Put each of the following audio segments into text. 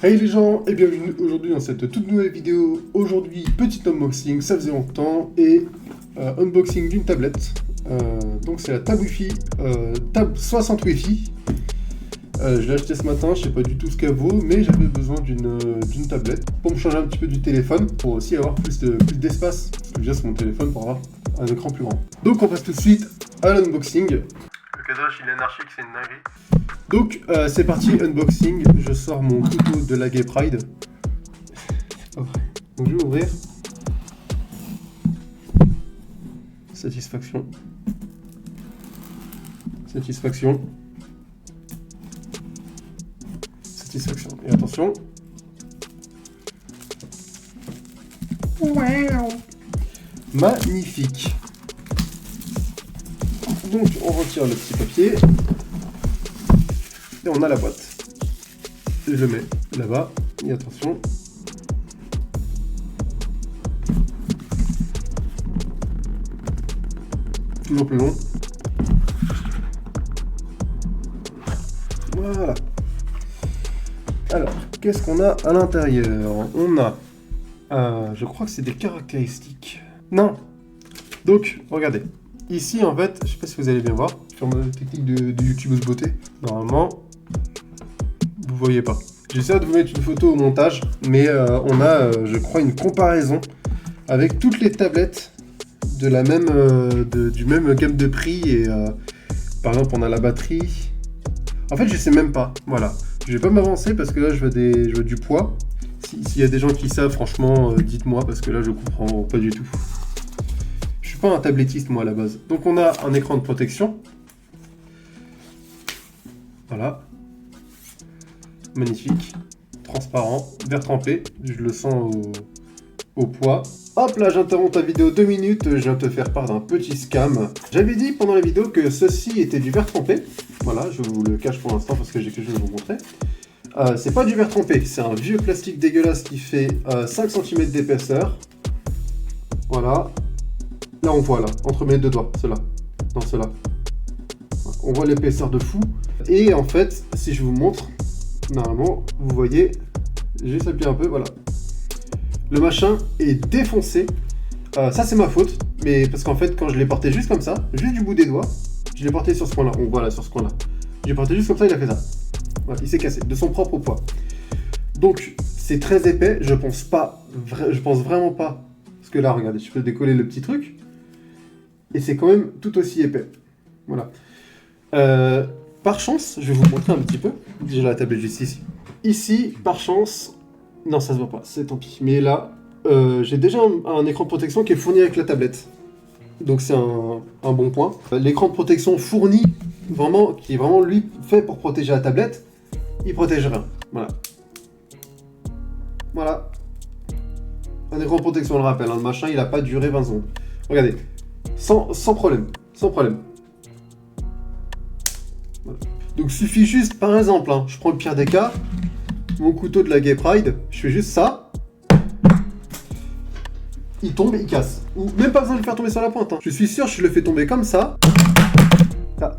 Hey les gens, et bienvenue aujourd'hui dans cette toute nouvelle vidéo. Aujourd'hui, petit unboxing, ça faisait longtemps, et unboxing d'une tablette. Donc c'est la Tab Wi-Fi, Tab 60 Wi-Fi. Je l'ai acheté ce matin, je sais pas du tout ce qu'elle vaut, mais j'avais besoin d'une tablette pour me changer un petit peu du téléphone, pour aussi avoir plus d'espace, parce que déjà c'est mon téléphone pour avoir un écran plus grand. Donc on passe tout de suite à l'unboxing. Le cadrage il est anarchique, c'est une dinguerie. Donc c'est parti, unboxing, je sors mon couteau de la Gay Pride. C'est pas vrai. Donc je vais ouvrir. Satisfaction. Satisfaction. Satisfaction. Et attention. Wow. Magnifique. Donc on retire le petit papier. Et on a la boîte. Et je le mets là-bas. Et attention. Toujours plus long. Voilà. Alors, qu'est-ce qu'on a à l'intérieur? On a... je crois que c'est des caractéristiques. Non. Donc, regardez. Ici, en fait, je sais pas si vous allez bien voir. Sur ma technique de youtubeuse beauté. Normalement, vous voyez pas. J'essaie de vous mettre une photo au montage, mais on a, je crois, une comparaison avec toutes les tablettes de la même, du même gamme de prix. Et par exemple, on a la batterie. En fait, je sais même pas. Voilà. Je vais pas m'avancer parce que là, je veux du poids. S'il y a des gens qui savent, franchement, dites-moi parce que là, je comprends pas du tout. Je suis pas un tablettiste, moi, à la base. Donc, on a un écran de protection. Voilà. Magnifique. Transparent. Vert trempé. Je le sens au poids. Hop là, j'interromps ta vidéo 2 minutes. Je viens te faire part d'un petit scam. J'avais dit pendant la vidéo que ceci était du verre trempé. Voilà, je vous le cache pour l'instant parce que j'ai quelque chose à vous montrer. C'est pas du verre trempé. C'est un vieux plastique dégueulasse qui fait 5 cm d'épaisseur. Voilà. Là, on voit, là, entre mes deux doigts, cela. Non, cela. On voit l'épaisseur de fou. Et en fait, si je vous montre, normalement, vous voyez, j'ai appuyé un peu, voilà. Le machin est défoncé. Ça, c'est ma faute. Mais parce qu'en fait, quand je l'ai porté juste comme ça, juste du bout des doigts, je l'ai porté sur ce coin-là. On voit là, sur ce coin-là. Je l'ai porté juste comme ça, il a fait ça. Voilà, il s'est cassé, de son propre poids. Donc, c'est très épais. Je pense vraiment pas. Parce que là, regardez, je peux décoller le petit truc. Et c'est quand même tout aussi épais. Voilà. Par chance, je vais vous montrer un petit peu. J'ai la tablette juste ici. Ici, par chance... Non, ça se voit pas, c'est tant pis. Mais là, j'ai déjà un écran de protection qui est fourni avec la tablette. Donc c'est un bon point. L'écran de protection fourni, vraiment, qui est vraiment, lui, fait pour protéger la tablette, il protège rien. Voilà. Voilà. Un écran de protection, on le rappelle, hein, le machin, il a pas duré 20 secondes. Regardez. Sans problème. Sans problème. Voilà. Donc suffit juste, par exemple, hein, je prends le pire des cas, mon couteau de la Gay Pride, je fais juste ça. Il tombe, il casse. Ou même pas besoin de le faire tomber sur la pointe. Hein. Je suis sûr, je le fais tomber comme ça. Là.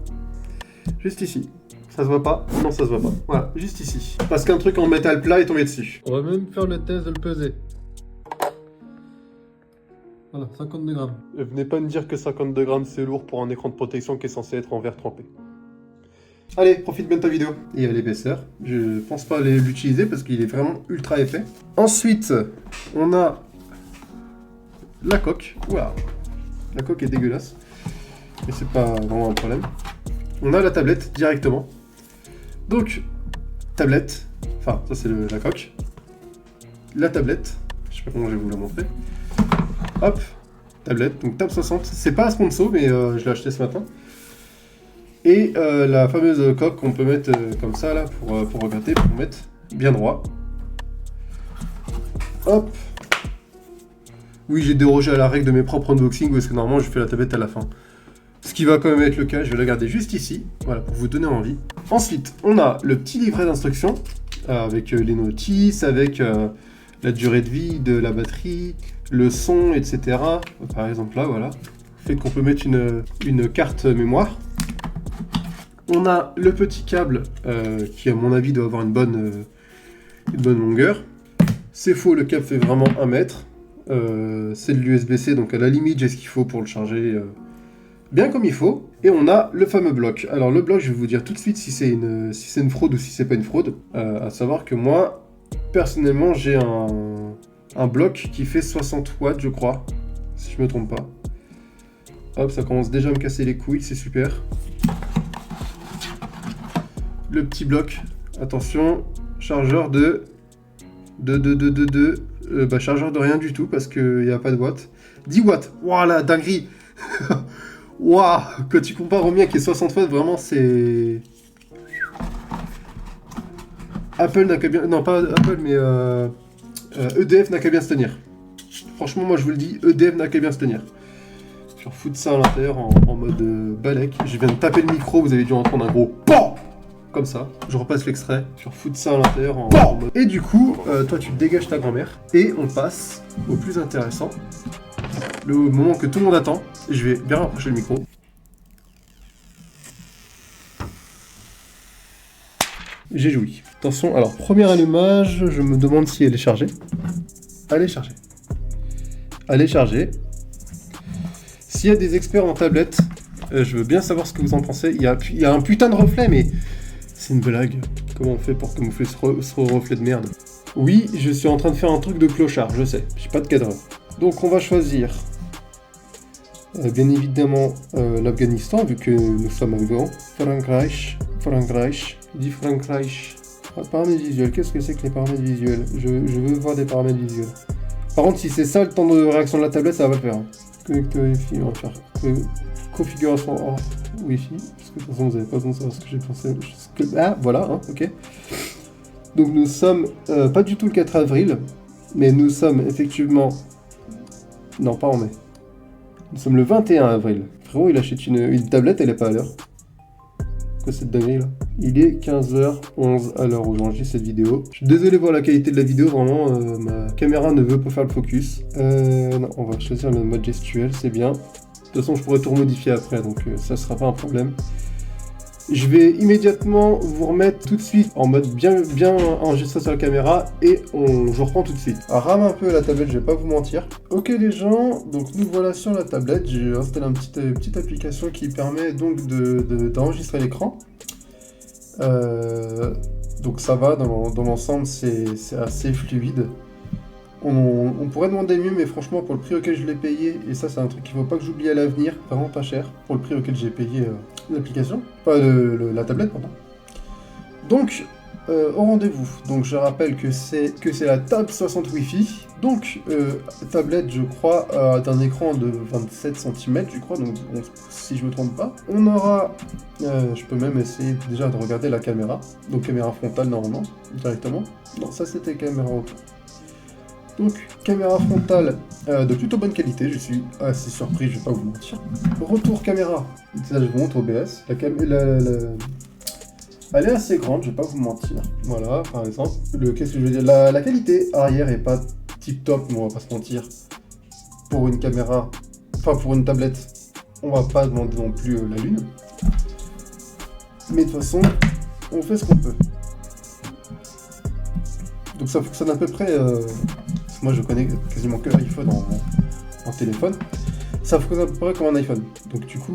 Juste ici. Ça se voit pas? Non, ça se voit pas. Voilà, juste ici. Parce qu'un truc en métal plat est tombé dessus. On va même faire le test de le peser. Voilà, 52 grammes. Venez pas me dire que 52 grammes c'est lourd pour un écran de protection qui est censé être en verre trempé. Allez, profite bien de ta vidéo. Et à l'épaisseur, je pense pas l'utiliser parce qu'il est vraiment ultra épais. Ensuite, on a la coque. Waouh, la coque est dégueulasse. Mais c'est pas vraiment un problème. On a la tablette directement. Donc, tablette. Enfin, ça c'est la coque. La tablette. Je sais pas comment je vais vous la montrer. Hop, tablette, donc Tab 60. C'est pas un sponsor, mais je l'ai acheté ce matin. Et la fameuse coque qu'on peut mettre comme ça là pour regarder, pour mettre bien droit. Hop. Oui, j'ai dérogé à la règle de mes propres unboxings parce que normalement je fais la tablette à la fin. Ce qui va quand même être le cas, je vais la garder juste ici, voilà, pour vous donner envie. Ensuite, on a le petit livret d'instructions avec les notices, avec la durée de vie de la batterie, le son, etc. Par exemple là, voilà. Fait qu'on peut mettre une carte mémoire. On a le petit câble qui, à mon avis, doit avoir une bonne une bonne longueur. C'est faux, le câble fait vraiment 1 mètre. C'est de l'USB-C, donc à la limite, j'ai ce qu'il faut pour le charger bien comme il faut. Et on a le fameux bloc. Alors le bloc, je vais vous dire tout de suite si c'est une fraude ou si c'est pas une fraude. À savoir que moi, personnellement, j'ai un bloc qui fait 60 watts, je crois, si je me trompe pas. Hop, ça commence déjà à me casser les couilles, c'est super. Le petit bloc, attention, chargeur chargeur de rien du tout parce qu'il n'y a pas de watts. 10 watts, voilà, dinguerie. Waouh, quand tu compares au mien qui est 60 watts, vraiment c'est... Apple n'a qu'à bien... Non, pas Apple, mais EDF n'a qu'à bien se tenir. Franchement, moi je vous le dis, EDF n'a qu'à bien se tenir. Je vais foutre ça à l'intérieur en mode balèque. Je viens de taper le micro, vous avez dû entendre un gros PAM comme ça. Je repasse l'extrait. Je vais foutre ça à l'intérieur en mode... Et du coup, toi tu dégages ta grand-mère. Et on passe au plus intéressant. Le moment que tout le monde attend. Je vais bien rapprocher le micro. J'ai joui. Attention, alors premier allumage, je me demande si elle est chargée. Elle est chargée. Elle est chargée. S'il y a des experts en tablette, je veux bien savoir ce que vous en pensez. Il y a un putain de reflet, mais c'est une blague. Comment on fait pour camoufler ce reflet de merde? Oui, je suis en train de faire un truc de clochard, je sais. J'ai pas de cadre. Donc on va choisir, bien évidemment, l'Afghanistan, vu que nous sommes afghans. Frankreich. Dit Frankreich. Paramètres visuels. Qu'est-ce que c'est que les paramètres visuels? Je veux voir des paramètres visuels. Par contre, si c'est ça le temps de réaction de la tablette, ça va le faire. Connecteur Wi-Fi, on va faire configuration hors Wi-Fi. Parce que de toute façon, vous n'avez pas besoin de savoir ce que j'ai pensé. Ah, voilà, hein, ok. Donc nous sommes pas du tout le 4 avril, mais nous sommes effectivement... Non, pas en mai. Nous sommes le 21 avril. Frérot, il achète une tablette, elle est pas à l'heure. Quoi cette dinguerie là? Il est 15h11 à l'heure où j'enregistre cette vidéo. Je suis désolé pour la qualité de la vidéo, vraiment, ma caméra ne veut pas faire le focus. Non, on va choisir le mode gestuel, c'est bien. De toute façon, je pourrais tout remodifier après, donc ça sera pas un problème. Je vais immédiatement vous remettre tout de suite en mode bien enregistré sur la caméra et je reprends tout de suite. Alors, rame un peu la tablette, je vais pas vous mentir. Ok les gens, donc nous voilà sur la tablette. J'ai installé une petite application qui permet donc d'enregistrer l'écran. Donc ça va, dans l'ensemble c'est assez fluide. On pourrait demander mieux, mais franchement pour le prix auquel je l'ai payé, et ça c'est un truc qu'il ne faut pas que j'oublie à l'avenir, vraiment pas cher, pour le prix auquel j'ai payé l'application, pas la tablette pardon. Donc au rendez-vous, donc je rappelle que c'est la Tab 60 Wi-Fi, donc tablette je crois d'un écran de 27 cm je crois, donc si je me trompe pas. On aura, je peux même essayer déjà de regarder la caméra, donc caméra frontale normalement, directement. Non, ça c'était caméra auto. Donc, caméra frontale de plutôt bonne qualité, je suis assez surpris, je vais pas vous mentir. Retour caméra, ça je vous montre OBS. Elle est assez grande, je vais pas vous mentir. Voilà, par exemple. Qu'est-ce que je veux dire? La qualité arrière est pas tip top, mais on va pas se mentir. Pour une caméra, enfin pour une tablette, on va pas demander non plus la lune. Mais de toute façon, on fait ce qu'on peut. Donc ça fonctionne à peu près... moi je connais quasiment que l'iPhone en téléphone, ça fonctionne à peu près comme un iPhone. Donc du coup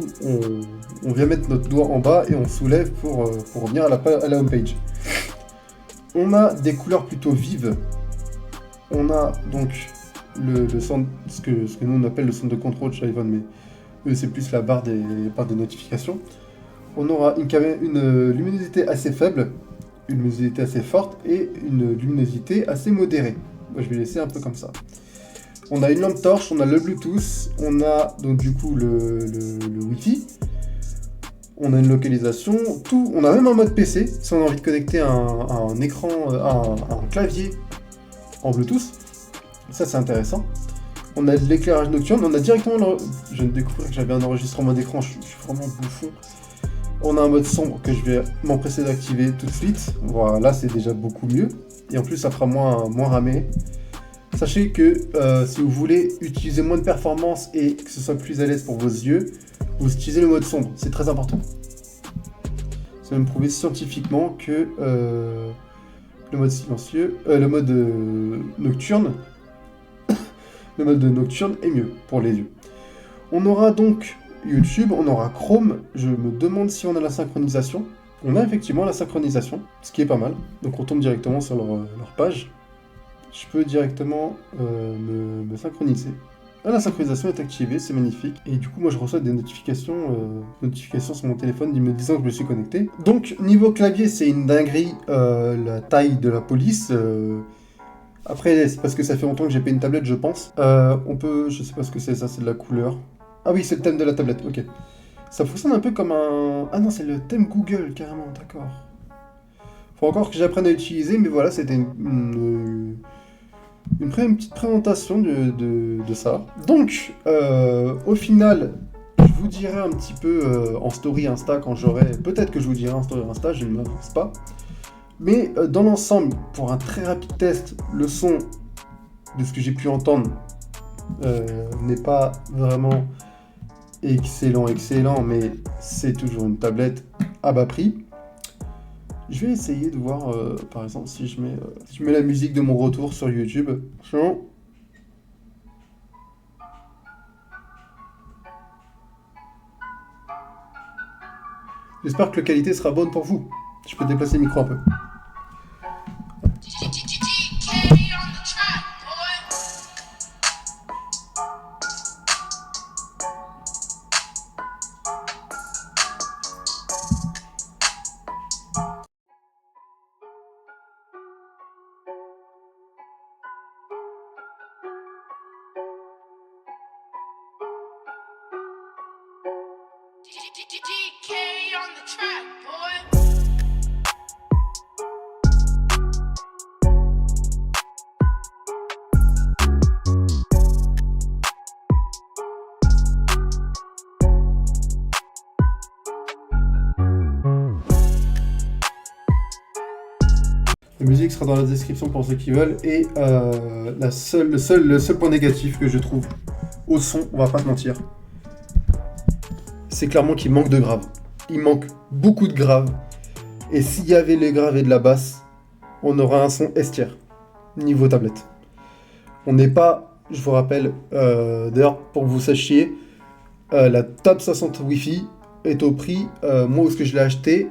on vient mettre notre doigt en bas et on soulève pour revenir à la home page. On a des couleurs plutôt vives. On a donc le centre, ce que nous on appelle le centre de contrôle chez iPhone, mais eux c'est plus la barre des notifications. On aura une luminosité assez faible, une luminosité assez forte et une luminosité assez modérée. Moi, je vais laisser un peu comme ça. On a une lampe torche, on a le Bluetooth, on a donc du coup le Wi-Fi, on a une localisation, tout. On a même un mode PC si on a envie de connecter un écran, un clavier en Bluetooth. Ça c'est intéressant. On a de l'éclairage nocturne, on a directement je viens de découvrir que j'avais un enregistrement d'écran, je suis vraiment bouffon. On a un mode sombre que je vais m'empresser d'activer tout de suite. Voilà, c'est déjà beaucoup mieux. Et en plus, ça fera moins ramé. Sachez que si vous voulez utiliser moins de performance et que ce soit plus à l'aise pour vos yeux, vous utilisez le mode sombre. C'est très important. C'est même prouvé scientifiquement que le mode silencieux, le mode nocturne. Le mode nocturne est mieux pour les yeux. On aura donc YouTube, on aura Chrome. Je me demande si on a la synchronisation. On a effectivement la synchronisation, ce qui est pas mal. Donc on tombe directement sur leur page. Je peux directement me synchroniser. Ah, la synchronisation est activée, c'est magnifique. Et du coup, moi, je reçois des notifications sur mon téléphone me disant que je me suis connecté. Donc, niveau clavier, c'est une dinguerie, la taille de la police. Après, c'est parce que ça fait longtemps que j'ai pas une tablette, je pense. On peut... Je sais pas ce que c'est, ça, c'est de la couleur. Ah oui, c'est le thème de la tablette, ok. Ça fonctionne un peu comme un... Ah non, c'est le thème Google, carrément, d'accord. Faut encore que j'apprenne à utiliser, mais voilà, c'était une petite présentation de ça. Donc, au final, je vous dirai un petit peu en story Insta quand j'aurai... Peut-être que je vous dirai en story Insta, je ne m'avance pas. Mais dans l'ensemble, pour un très rapide test, le son, de ce que j'ai pu entendre, n'est pas vraiment excellent, mais c'est toujours une tablette à bas prix. Je vais essayer de voir, par exemple, si je mets la musique de mon retour sur YouTube. J'espère que la qualité sera bonne pour vous. Je peux déplacer le micro un peu. DK on the track, boy. La musique sera dans la description pour ceux qui veulent. Et le seul point négatif que je trouve au son, on va pas se mentir, c'est clairement qu'il manque de graves. Il manque beaucoup de graves. Et s'il y avait les graves et de la basse, on aura un son estière, niveau tablette. On n'est pas, je vous rappelle, d'ailleurs pour que vous sachiez, la Tab 60 Wi-Fi est au prix, moi où est-ce que je l'ai acheté,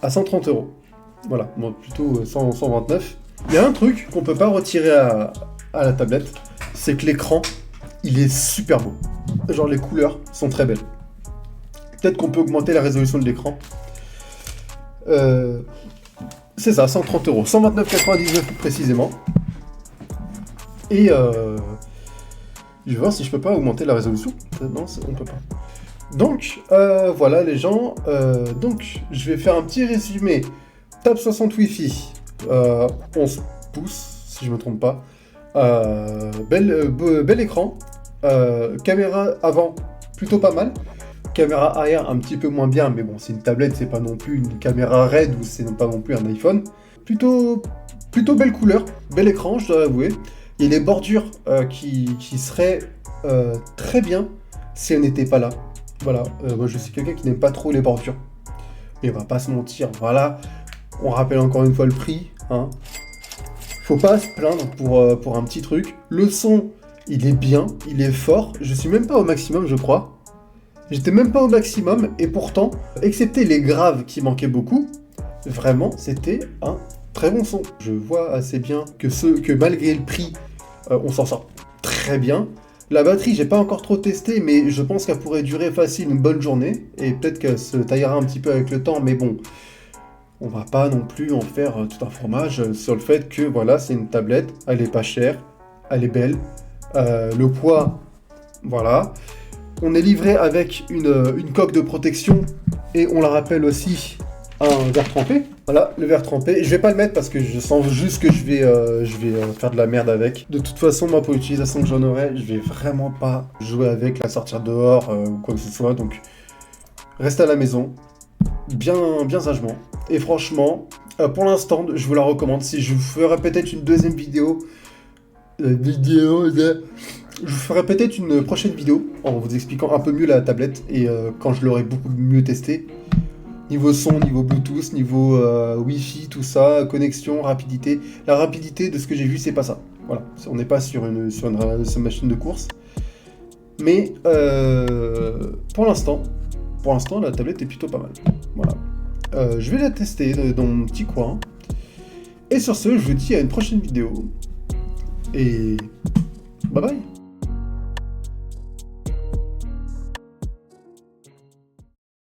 à 130 €. Voilà, moi plutôt 129. Il y a un truc qu'on peut pas retirer à la tablette, c'est que l'écran, il est super beau. Genre les couleurs sont très belles. Peut-être qu'on peut augmenter la résolution de l'écran. C'est ça, 130 €. 129,99 précisément. Et je vais voir si je peux pas augmenter la résolution. Non, on peut pas. Donc, voilà les gens. Donc, je vais faire un petit résumé. Tab 60 Wi-Fi, 11 pouces, si je me trompe pas. Bel écran. Caméra avant, plutôt pas mal. Caméra arrière, un petit peu moins bien, mais bon, c'est une tablette, c'est pas non plus une caméra RED ou c'est pas non plus un iPhone. Plutôt belle couleur, bel écran, je dois l'avouer. Il y a les bordures qui seraient très bien si elles n'étaient pas là. Voilà, moi je suis quelqu'un qui n'aime pas trop les bordures. Mais on va pas se mentir, voilà. On rappelle encore une fois le prix, hein. Faut pas se plaindre pour un petit truc. Le son, il est bien, il est fort. Je suis même pas au maximum, je crois. J'étais même pas au maximum, et pourtant, excepté les graves qui manquaient beaucoup, vraiment, c'était un très bon son. Je vois assez bien que malgré le prix, on s'en sort très bien. La batterie, j'ai pas encore trop testé, mais je pense qu'elle pourrait durer facile une bonne journée, et peut-être qu'elle se taillera un petit peu avec le temps, mais bon, on va pas non plus en faire tout un fromage sur le fait que, voilà, c'est une tablette, elle est pas chère, elle est belle, le poids, voilà. On est livré avec une coque de protection, et on la rappelle aussi, un verre trempé. Voilà, le verre trempé. Je vais pas le mettre parce que je sens juste que je vais faire de la merde avec. De toute façon, moi, pour l'utilisation que j'en aurai, je vais vraiment pas jouer avec, la sortir dehors ou quoi que ce soit. Donc, restez à la maison, bien sagement. Et franchement, pour l'instant, je vous la recommande. Si je vous ferai peut-être une deuxième vidéo, je vous ferai peut-être une prochaine vidéo en vous expliquant un peu mieux la tablette et quand je l'aurai beaucoup mieux testé. Niveau son, niveau Bluetooth, niveau Wi-Fi, tout ça, connexion, rapidité. La rapidité de ce que j'ai vu, c'est pas ça. Voilà, on n'est pas sur une machine de course. Mais pour l'instant, la tablette est plutôt pas mal. Voilà. Je vais la tester dans mon petit coin. Et sur ce, je vous dis à une prochaine vidéo. Et bye bye.